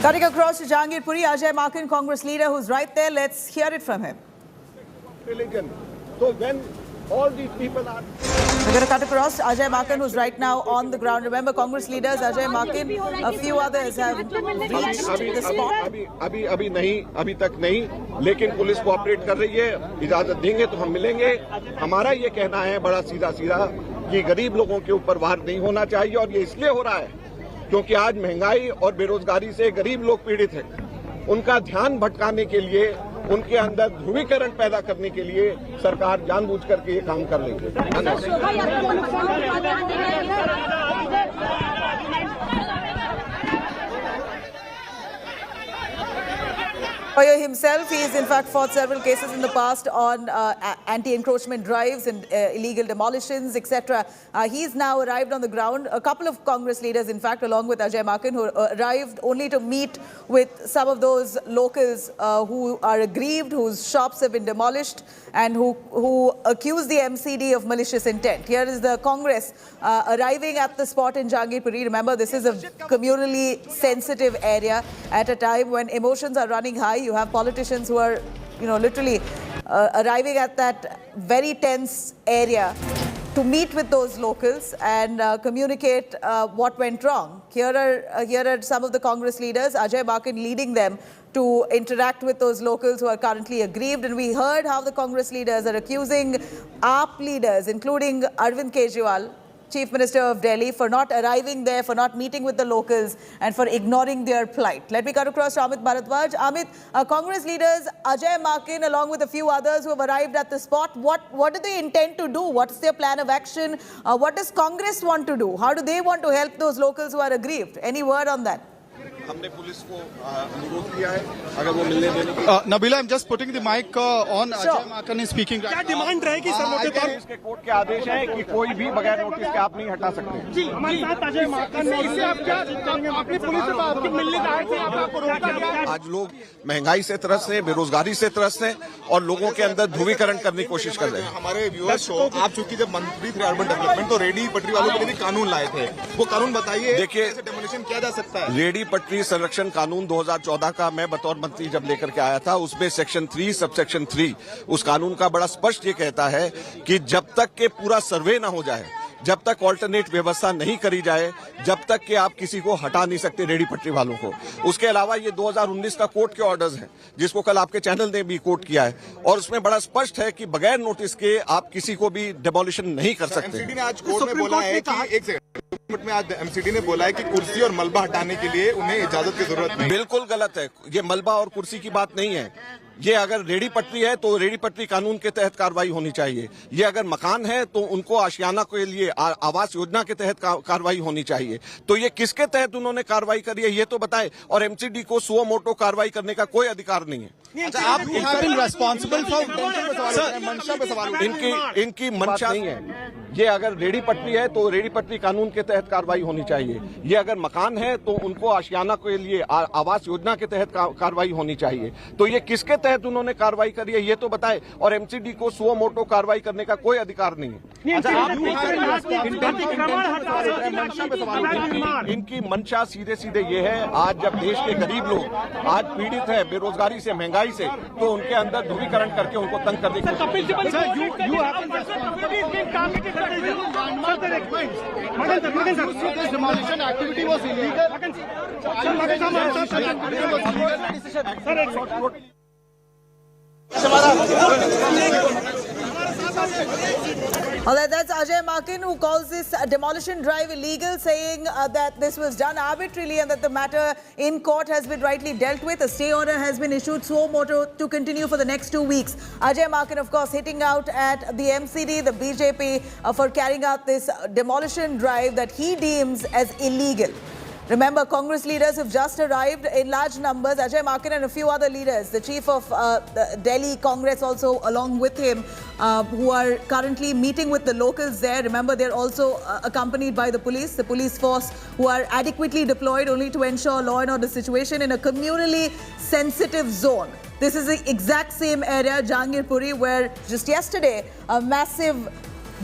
Cutting across to Jahangirpuri, Ajay Maken, Congress leader, who's right there. Let's hear it from him. So when all these people are... We're going to cut across Ajay Maken, who's right now on the ground. Remember, Congress leaders, Ajay Maken, a few others have reached the spot. अभी तक नहीं, लेकिन police cooperate कर रही है. इजाजत देंगे तो हम मिलेंगे. हमारा ये कहना है बड़ा सीधा कि गरीब लोगों के ऊपर वार नहीं होना चाहिए, और ये इसलिए हो रहा है क्योंकि आज महंगाई और बेरोजगारी से गरीब लोग पीड़ित हैं. उनका ध्यान भटकाने के लिए, उनके अंदर ध्रुवीकरण पैदा करने के लिए सरकार जानबूझ करके ये काम कर रही है. Himself, he's in fact fought several cases in the past on anti-encroachment drives and illegal demolitions, etc. He's now arrived on the ground. A couple of Congress leaders, in fact, along with Ajay Maken, who arrived only to meet with some of those locals who are aggrieved, whose shops have been demolished, and who accuse the MCD of malicious intent. Here is the Congress arriving at the spot in Jahangirpuri. Remember, this is a communally sensitive area at a time when emotions are running high. You have politicians who are, literally arriving at that very tense area to meet with those locals and communicate what went wrong. Here are some of the Congress leaders, Ajay Maken leading them to interact with those locals who are currently aggrieved. And we heard how the Congress leaders are accusing AAP leaders, including Arvind Kejriwal, Chief Minister of Delhi, for not arriving there, for not meeting with the locals, and for ignoring their plight. Let me cut across to Amit Bharadwaj. Amit, Congress leaders Ajay Maken, along with a few others who have arrived at the spot, what do they intend to do? What's their plan of action? What does Congress want to do? How do they want to help those locals who are aggrieved? Any word on that? हमने police को अनुरोध किया है अगर वो मिलने देने की. Nabila, I'm just putting the mic on. Ajay Maken is speaking. क्या डिमांड रहेगी सर? मोटे तौर इसके कोर्ट के आदेश है कि कोई भी बगैर नोटिस के आप नहीं हटा सकते. जी, हमारे साथ अजय माकन ने इससे आप क्या करेंगे? अपनी पुलिस से आपकी मिलने आए थे, आपको रोका गया. आज लोग महंगाई से त्रस्त हैं, बेरोजगारी से त्रस्त हैं, और लोगों के अंदर ध्रुवीकरण करने की कोशिश कर रहे हैं. हमारे व्यूअर्स को आप चूंकि जब मंत्री थे अर्बन डेवलपमेंट, तो रेडी पटरी वालों के लिए कानून लाए थे. वो कानून बताइए. देखिए, डेमोलिशन किया जा सकता है. रेडी पटरी संरक्षण कानून 2014 का मैं बतौर मंत्री जब लेकर के आया था, उसमें सेक्शन 3 सबसेक्शन 3 उस कानून का बड़ा स्पष्ट ये कहता है कि जब तक के पूरा सर्वे ना हो जाए, जब तक ऑल्टरनेट व्यवस्था नहीं करी जाए, जब तक कि आप किसी को हटा नहीं सकते रेडी पटरी वालों को. उसके अलावा ये 2019 का कोर्ट के ऑर्डर्स हैं, जिसको कल आपके चैनल ने भी कोर्ट किया है, और उसमें बड़ा स्पष्ट है कि बगैर नोटिस के आप किसी को भी डेमोलिशन नहीं कर सकते. एमसीडी ने आज कोर्ट में बोला है कि एक सेकंड में आज एमसीडी ने बोला है कि कुर्सी और मलबा हटाने के लिए उन्हें इजाजत की जरूरत नहीं. बिल्कुल गलत है. ये मलबा और कुर्सी की बात नहीं है. ये अगर रेडी पटरी है तो रेडी पटरी कानून के तहत कार्रवाई होनी चाहिए. ये अगर मकान है तो उनको आशियाना के लिए आवास योजना के तहत कार्रवाई होनी चाहिए. तो ये किसके तहत उन्होंने कार्रवाई करी है ये तो बताए. और एमसीडी को सुओ मोटो कार्रवाई करने का कोई अधिकार नहीं है. आप रेस्पॉन्सिबल फॉर मंशा पे सवाल. इनकी मंशा नहीं है. ये अगर रेडी पटरी है तो रेडी पटरी कानून के तहत कार्रवाई होनी चाहिए. ये अगर मकान है तो उनको आशियाना के लिए आवास योजना के तहत कार्रवाई होनी चाहिए. तो ये किसके तहत उन्होंने कार्रवाई करी है ये तो बताए. और एमसीडी को सुओ मोटो कार्रवाई करने का कोई अधिकार नहीं है. इनकी मंशा सीधे सीधे ये है, आज जब देश के गरीब लोग आज पीड़ित है बेरोजगारी से, महंगाई से, तो उनके अंदर ध्रुवीकरण करके उनको तंग करने की That's Ajay Maken, who calls this demolition drive illegal, saying that this was done arbitrarily and that the matter in court has been rightly dealt with. A stay order has been issued suo moto to continue for the next 2 weeks. Ajay Maken, of course, hitting out at the MCD, the BJP, for carrying out this demolition drive that he deems as illegal. Remember, Congress leaders have just arrived in large numbers. Ajay Maken and a few other leaders, the chief of the Delhi Congress also along with him, who are currently meeting with the locals there. Remember, they're also accompanied by the police force, who are adequately deployed only to ensure law and order situation in a communally sensitive zone. This is the exact same area, Jahangirpuri, where just yesterday a massive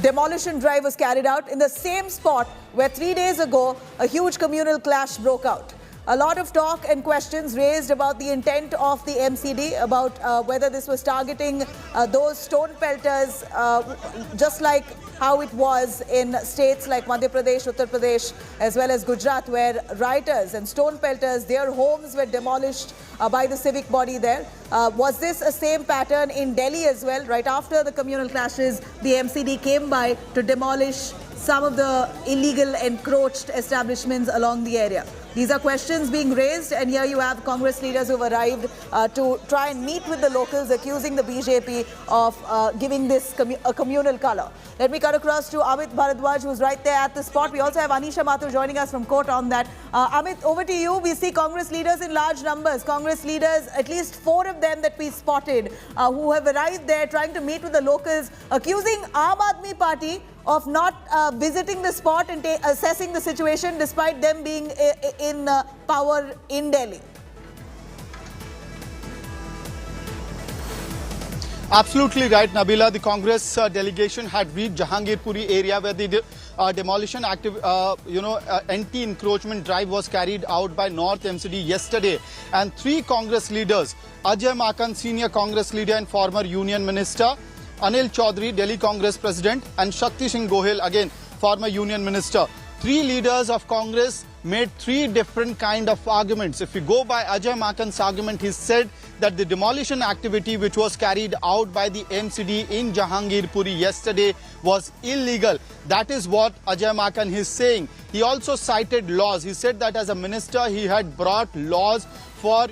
demolition drive was carried out in the same spot where 3 days ago a huge communal clash broke out. a lot of talk and questions raised about the intent of the MCD, about whether this was targeting those stone pelters, just like how it was in states like Madhya Pradesh, Uttar Pradesh, as well as Gujarat, where rioters and stone pelters, their homes were demolished by the civic body there. Was this a same pattern in Delhi as well? Right after the communal clashes, the MCD came by to demolish some of the illegal encroached establishments along the area. These are questions being raised, and here you have Congress leaders who have arrived to try and meet with the locals, accusing the BJP of giving this a communal color. Let me cut across to Amit Bharadwaj, who's right there at the spot. We also have Anisha Mathur joining us from court on that. Amit, over to you. We see Congress leaders in large numbers. Congress leaders, at least 4 of them that we spotted, who have arrived there trying to meet with the locals, accusing Aam Aadmi Party of not visiting the spot and assessing the situation despite them being in power in Delhi. Absolutely right, Nabila. The Congress delegation had reached Jahangirpuri area where the demolition anti-encroachment drive was carried out by North MCD yesterday. And 3 Congress leaders, Ajay Maken, senior Congress leader and former Union Minister, Anil Chaudhary, Delhi Congress President, and Shakti Singh Gohil, again former Union Minister. 3 leaders of Congress made 3 different kind of arguments. If you go by Ajay Maken's argument, he said that the demolition activity which was carried out by the MCD in Jahangirpuri yesterday was illegal. That is what Ajay Maken is saying. He also cited laws. He said that as a minister, he had brought laws for,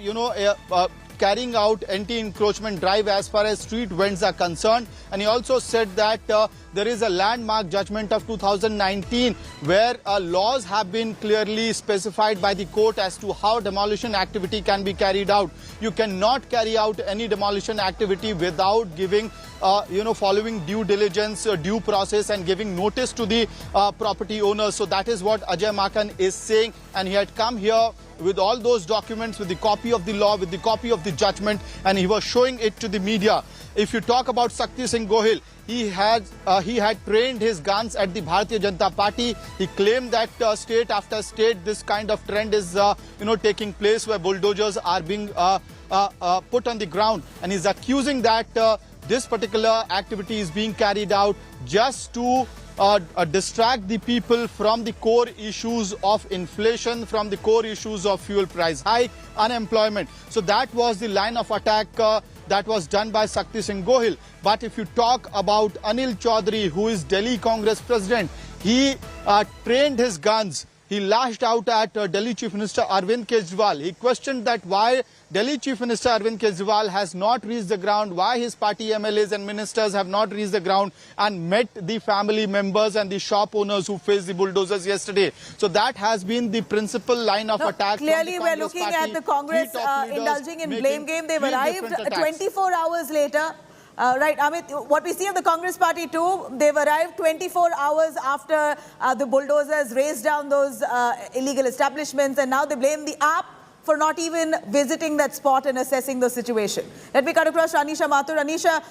carrying out anti-encroachment drive as far as street vendors are concerned. And he also said that there is a landmark judgment of 2019 where laws have been clearly specified by the court as to how demolition activity can be carried out. You cannot carry out any demolition activity without giving, following due diligence, due process, and giving notice to the property owners. So that is what Ajay Maken is saying, and he had come here with all those documents, with the copy of the law, with the copy of the judgment, and he was showing it to the media. If you talk about Shakti Singh Gohil, he had trained his guns at the Bharatiya Janata Party. He claimed that state after state this kind of trend is taking place where bulldozers are being put on the ground, and he's accusing that this particular activity is being carried out just to distract the people from the core issues of inflation, from the core issues of fuel price hike, unemployment. So that was the line of attack that was done by Shakti Singh Gohil. But if you talk about Anil Chaudhary, who is Delhi Congress President, he trained his guns. He lashed out at Delhi Chief Minister Arvind Kejriwal. He questioned that why Delhi Chief Minister Arvind Kejriwal has not reached the ground, why his party MLAs and ministers have not reached the ground and met the family members and the shop owners who faced the bulldozers yesterday. So that has been the principal line of attack. Clearly, we're looking at the Congress indulging in blame game. They've arrived 24 hours later. Right, Amit, what we see of the Congress party too, they've arrived 24 hours after the bulldozers raised down those illegal establishments, and now they blame the AAP for not even visiting that spot and assessing the situation. Let me cut across to Anisha Mathur. Anisha,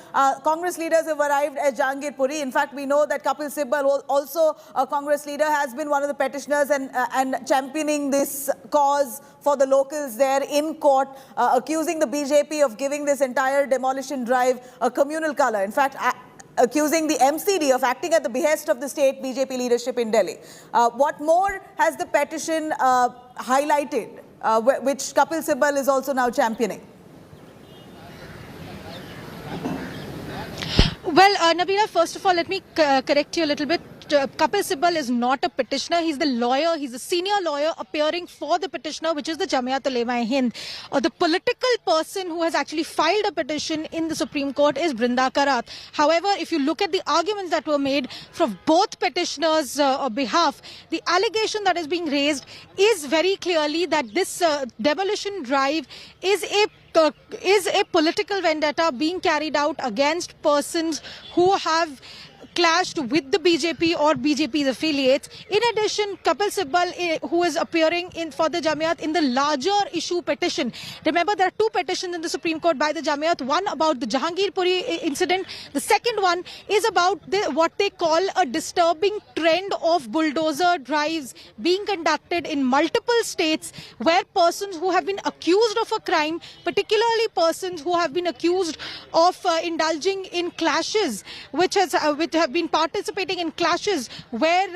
Congress leaders have arrived at Jahangirpuri. In fact, we know that Kapil Sibal, also a Congress leader, has been one of the petitioners and championing this cause for the locals there in court, accusing the BJP of giving this entire demolition drive a communal color. In fact, accusing the MCD of acting at the behest of the state BJP leadership in Delhi. What more has the petition highlighted, which Kapil Sibal is also now championing? Well, Nabila, first of all, let me correct you a little bit. Kapil Sibal is not a petitioner. He's the lawyer. He's a senior lawyer appearing for the petitioner, which is the Jamiat Ulema-e-Hind. The political person who has actually filed a petition in the Supreme Court is Brinda Karat. However, if you look at the arguments that were made from both petitioners' behalf, the allegation that is being raised is very clearly that this demolition drive is a political vendetta being carried out against persons who have clashed with the BJP or BJP's affiliates. In addition, Kapil Sibal, who is appearing for the Jamiat in the larger issue petition. Remember, there are two petitions in the Supreme Court by the Jamiat. One about the Jahangirpuri incident. The second one is about what they call a disturbing trend of bulldozer drives being conducted in multiple states, where persons who have been accused of a crime, particularly persons who have been accused of indulging in clashes, which have been participating in clashes where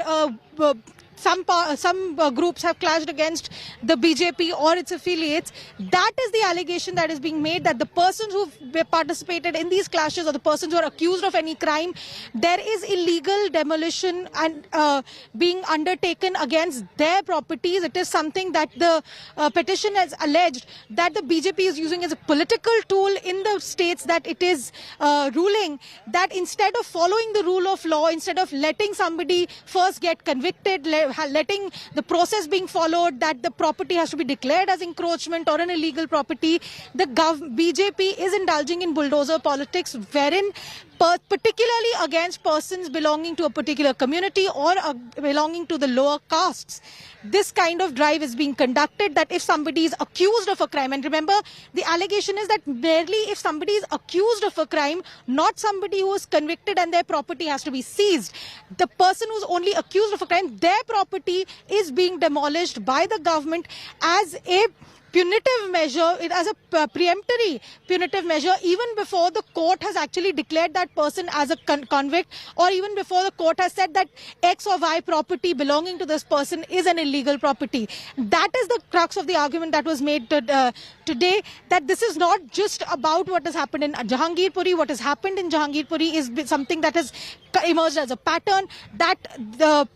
some groups have clashed against the BJP or its affiliates. That is the allegation that is being made, that the persons who participated in these clashes or the persons who are accused of any crime, there is illegal demolition and being undertaken against their properties. It is something that the petition has alleged that the BJP is using as a political tool in the states that it is ruling, that instead of following the rule of law, instead of letting somebody first get convicted, letting the process being followed, that the property has to be declared as encroachment or an illegal property, the BJP is indulging in bulldozer politics, wherein particularly against persons belonging to a particular community or belonging to the lower castes, this kind of drive is being conducted, that if somebody is accused of a crime, and remember, the allegation is that merely if somebody is accused of a crime, not somebody who is convicted and their property has to be seized. The person who's only accused of a crime, their property is being demolished by the government as a punitive measure, as a preemptory punitive measure, even before the court has actually declared that person as a convict, or even before the court has said that X or Y property belonging to this person is an illegal property. That is the crux of the argument that was made today, that this is not just about what has happened in Jahangirpuri. What has happened in Jahangirpuri is something that has emerged as a pattern, that the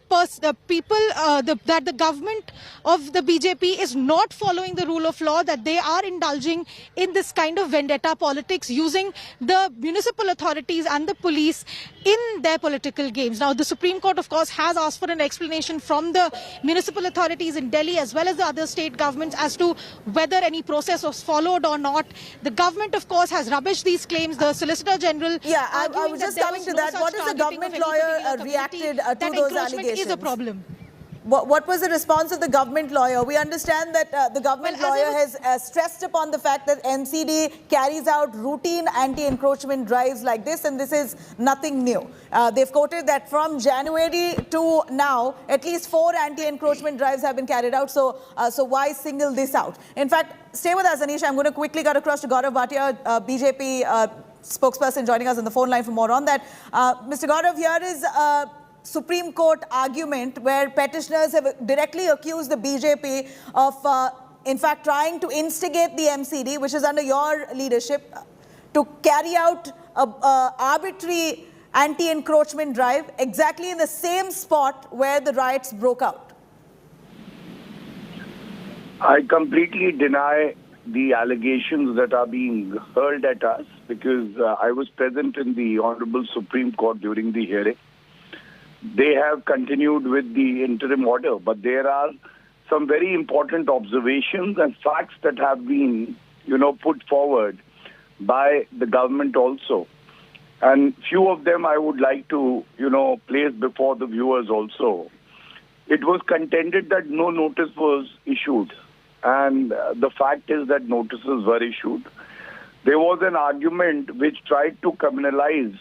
government of the BJP is not following the rule of law, that they are indulging in this kind of vendetta politics, using the municipal authorities and the police in their political games. Now, the Supreme Court, of course, has asked for an explanation from the municipal authorities in Delhi as well as the other state governments as to whether any process was followed or not. The government, of course, has rubbished these claims. The Solicitor General, I was just coming to that. What is the government lawyer reacted to those allegations? Is a problem. What was the response of the government lawyer? We understand that the government lawyer has stressed upon the fact that NCD carries out routine anti-encroachment drives like this, and this is nothing new. They've quoted that from January to now, at least 4 anti-encroachment drives have been carried out. So why single this out? In fact, stay with us, Anisha. I'm going to quickly cut across to Gaurav Bhatia, BJP spokesperson, joining us on the phone line for more on that. Mr. Gaurav, here is Supreme Court argument where petitioners have directly accused the BJP of, in fact, trying to instigate the MCD, which is under your leadership, to carry out an arbitrary anti-encroachment drive exactly in the same spot where the riots broke out. I completely deny the allegations that are being hurled at us, because I was present in the Honorable Supreme Court during the hearing. They have continued with the interim order, but there are some very important observations and facts that have been, put forward by the government also. And few of them I would like to, place before the viewers also. It was contended that no notice was issued, and the fact is that notices were issued. There was an argument which tried to criminalize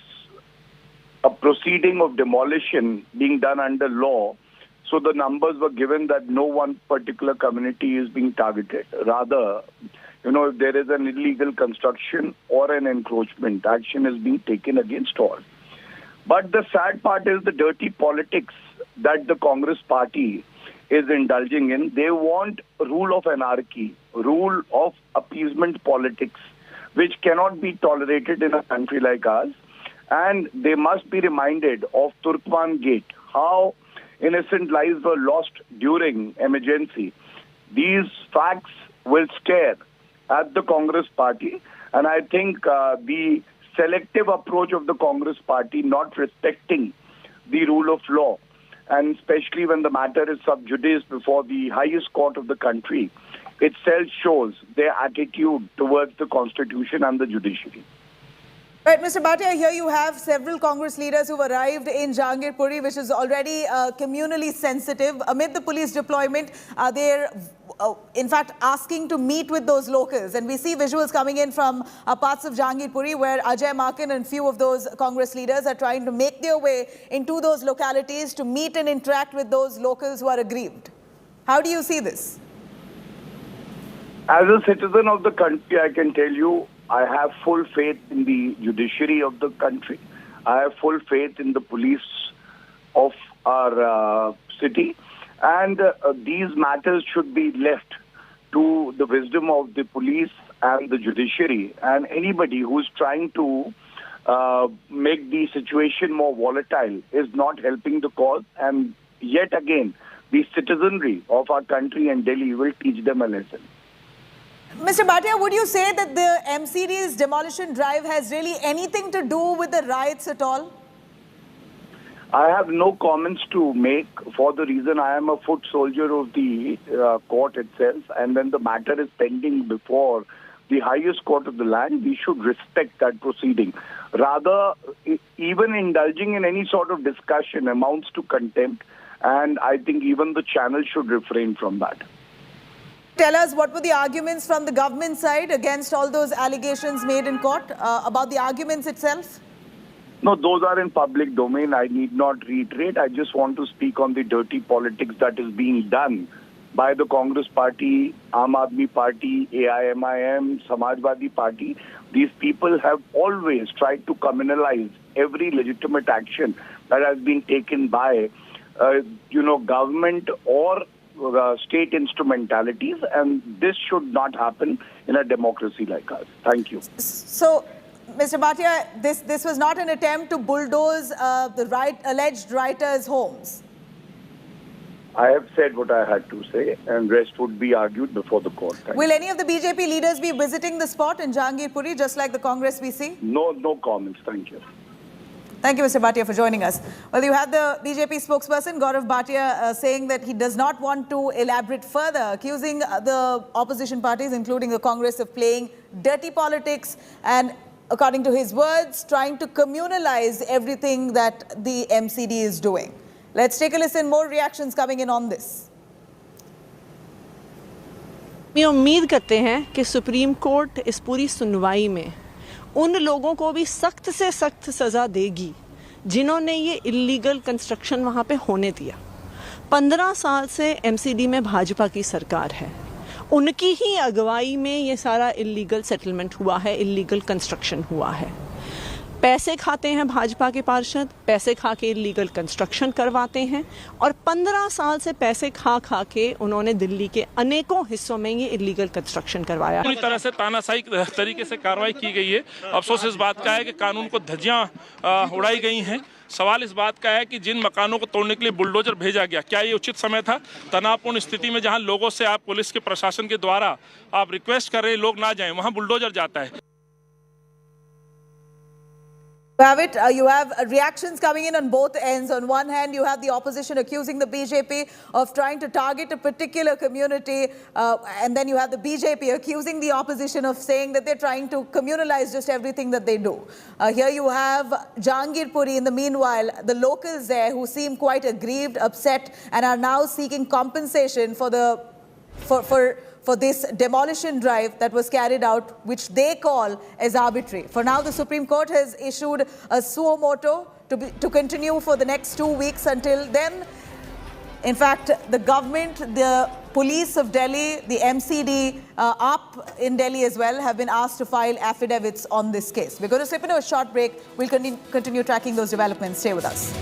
a proceeding of demolition being done under law. So the numbers were given that no one particular community is being targeted. Rather, if there is an illegal construction or an encroachment, action is being taken against all. But the sad part is the dirty politics that the Congress party is indulging in. They want rule of anarchy, rule of appeasement politics, which cannot be tolerated in a country like ours. And they must be reminded of Turkman Gate, how innocent lives were lost during emergency. These facts will stare at the Congress party. And I think the selective approach of the Congress party, not respecting the rule of law, and especially when the matter is sub judice before the highest court of the country, itself shows their attitude towards the Constitution and the judiciary. Right, Mr. Bhatia, here you have several Congress leaders who've arrived in Jahangirpuri, which is already communally sensitive. Amid the police deployment, they're in fact asking to meet with those locals. And we see visuals coming in from parts of Jahangirpuri where Ajay Maken and few of those Congress leaders are trying to make their way into those localities to meet and interact with those locals who are aggrieved. How do you see this? As a citizen of the country, I can tell you, I have full faith in the judiciary of the country. I have full faith in the police of our city. And these matters should be left to the wisdom of the police and the judiciary. And anybody who's trying to make the situation more volatile is not helping the cause. And yet again, the citizenry of our country and Delhi will teach them a lesson. Mr. Bhatia, would you say that the MCD's demolition drive has really anything to do with the riots at all? I have no comments to make for the reason I am a foot soldier of the court itself, and when the matter is pending before the highest court of the land, we should respect that proceeding. Rather, even indulging in any sort of discussion amounts to contempt, and I think even the channel should refrain from that. Tell us, what were the arguments from the government side against all those allegations made in court, about the arguments itself? No, those are in public domain. I need not reiterate. I just want to speak on the dirty politics that is being done by the Congress Party, Aam Aadmi Party, AIMIM, Samajwadi Party. These people have always tried to communalize every legitimate action that has been taken by, government or state instrumentalities, and this should not happen in a democracy like ours. Thank you. So, Mr. Bhatia, this was not an attempt to bulldoze the alleged rioters' homes. I have said what I had to say, and rest would be argued before the court. Will any of the BJP leaders be visiting the spot in Jahangirpuri, just like the Congress we see? No comments. Thank you. Thank you, Mr. Bhatia, for joining us. Well, you had the BJP spokesperson, Gaurav Bhatia, saying that he does not want to elaborate further, accusing the opposition parties, including the Congress, of playing dirty politics and, according to his words, trying to communalize everything that the MCD is doing. Let's take a listen. More reactions coming in on this. मैं उम्मीद करते हैं कि supreme court इस पूरी सुनवाई में उन लोगों को भी सख्त से सख्त सज़ा देगी जिन्होंने ये इलीगल कंस्ट्रक्शन वहाँ पे होने दिया। 15 साल से एमसीडी में भाजपा की सरकार है, उनकी ही अगुवाई में ये सारा इलीगल सेटलमेंट हुआ है, इलीगल कंस्ट्रक्शन हुआ है। पैसे खाते हैं भाजपा के पार्षद, पैसे खा के इलीगल कंस्ट्रक्शन करवाते हैं और 15 साल से पैसे खा के उन्होंने दिल्ली के अनेकों हिस्सों में ये इलीगल कंस्ट्रक्शन करवाया। पूरी तरह से तानाशाही तरीके से कार्रवाई की गई है। अफसोस इस बात का है कि कानून को धज्जियां उड़ाई गई हैं। सवाल इस बात का है कि जिन मकानों को तोड़ने के लिए बुलडोजर भेजा गया, क्या ये उचित समय था? तनावपूर्ण स्थिति में जहां लोगों से आप पुलिस के प्रशासन के द्वारा आप रिक्वेस्ट कर रहे हैं लोग ना जाएं, वहां बुलडोजर जाता है। You have reactions coming in on both ends. On one hand, you have the opposition accusing the BJP of trying to target a particular community, and then you have the BJP accusing the opposition of saying that they're trying to communalize just everything that they do. Here you have Jahangirpuri. In the meanwhile, the locals there who seem quite aggrieved, upset, and are now seeking compensation for this demolition drive that was carried out, which they call as arbitrary. For now, the Supreme Court has issued a suo motu to continue for the next 2 weeks. Until then, in fact, the government, the police of Delhi, the MCD up in Delhi as well, have been asked to file affidavits on this case. We're going to slip into a short break. We'll continue tracking those developments. Stay with us.